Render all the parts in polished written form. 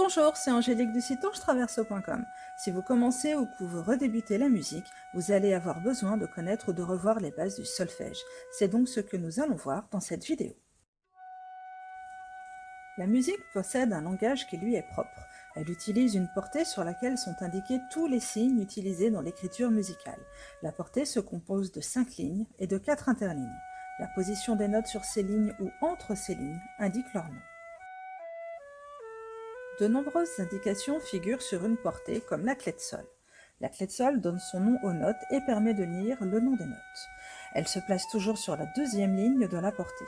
Bonjour, c'est Angélique du site angetraverso.com. Si vous commencez ou que vous redébutez la musique, vous allez avoir besoin de connaître ou de revoir les bases du solfège. C'est donc ce que nous allons voir dans cette vidéo. La musique possède un langage qui lui est propre. Elle utilise une portée sur laquelle sont indiqués tous les signes utilisés dans l'écriture musicale. La portée se compose de 5 lignes et de 4 interlignes. La position des notes sur ces lignes ou entre ces lignes indique leur nom. De nombreuses indications figurent sur une portée, comme la clé de sol. La clé de sol donne son nom aux notes et permet de lire le nom des notes. Elle se place toujours sur la deuxième ligne de la portée.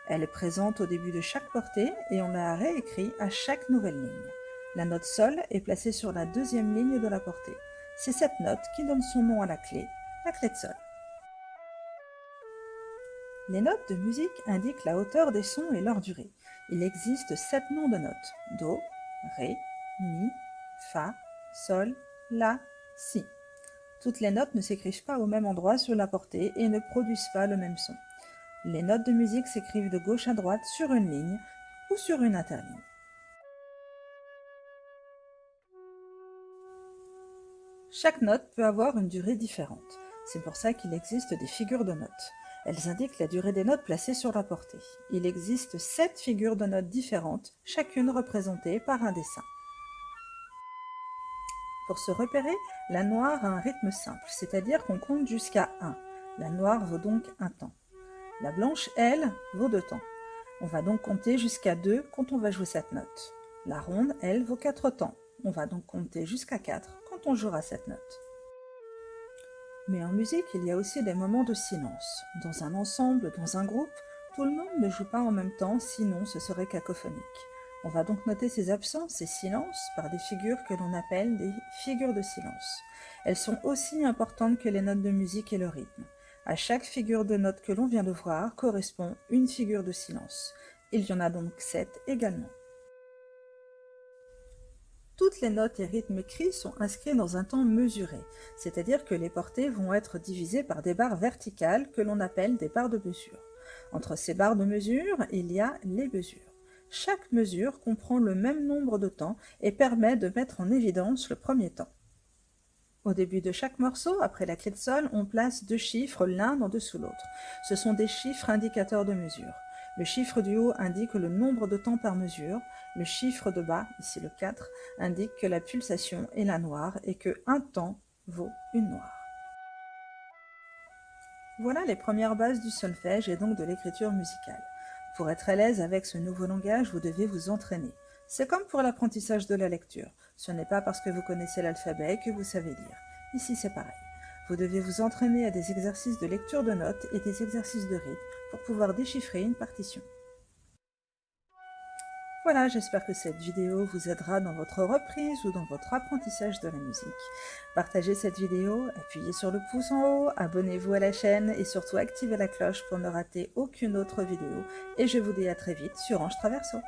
Elle est présente au début de chaque portée et on la réécrit à chaque nouvelle ligne. La note sol est placée sur la deuxième ligne de la portée. C'est cette note qui donne son nom à la clé de sol. Les notes de musique indiquent la hauteur des sons et leur durée. Il existe 7 noms de notes: Do, Ré, Mi, Fa, Sol, La, Si. Toutes les notes ne s'écrivent pas au même endroit sur la portée et ne produisent pas le même son. Les notes de musique s'écrivent de gauche à droite sur une ligne ou sur une interligne. Chaque note peut avoir une durée différente. C'est pour ça qu'il existe des figures de notes. Elles indiquent la durée des notes placées sur la portée. Il existe 7 figures de notes différentes, chacune représentée par un dessin. Pour se repérer, la noire a un rythme simple, c'est-à-dire qu'on compte jusqu'à 1. La noire vaut donc un temps. La blanche, elle, vaut 2 temps. On va donc compter jusqu'à 2 quand on va jouer cette note. La ronde, elle, vaut 4 temps. On va donc compter jusqu'à 4 quand on jouera cette note. Mais en musique, il y a aussi des moments de silence. Dans un ensemble, dans un groupe, tout le monde ne joue pas en même temps, sinon ce serait cacophonique. On va donc noter ces absences, ces silences, par des figures que l'on appelle des figures de silence. Elles sont aussi importantes que les notes de musique et le rythme. À chaque figure de note que l'on vient de voir correspond une figure de silence. Il y en a donc 7 également. Toutes les notes et rythmes écrits sont inscrits dans un temps mesuré, c'est-à-dire que les portées vont être divisées par des barres verticales que l'on appelle des barres de mesure. Entre ces barres de mesure, il y a les mesures. Chaque mesure comprend le même nombre de temps et permet de mettre en évidence le premier temps. Au début de chaque morceau, après la clé de sol, on place 2 chiffres l'un en dessous l'autre. Ce sont des chiffres indicateurs de mesure. Le chiffre du haut indique le nombre de temps par mesure. Le chiffre de bas, ici le 4, indique que la pulsation est la noire et que un temps vaut une noire. Voilà les premières bases du solfège et donc de l'écriture musicale. Pour être à l'aise avec ce nouveau langage, vous devez vous entraîner. C'est comme pour l'apprentissage de la lecture. Ce n'est pas parce que vous connaissez l'alphabet que vous savez lire. Ici, c'est pareil. Vous devez vous entraîner à des exercices de lecture de notes et des exercices de rythme pour pouvoir déchiffrer une partition. Voilà, j'espère que cette vidéo vous aidera dans votre reprise ou dans votre apprentissage de la musique. Partagez cette vidéo, appuyez sur le pouce en haut, abonnez-vous à la chaîne et surtout activez la cloche pour ne rater aucune autre vidéo. Et je vous dis à très vite sur Ange Traverso.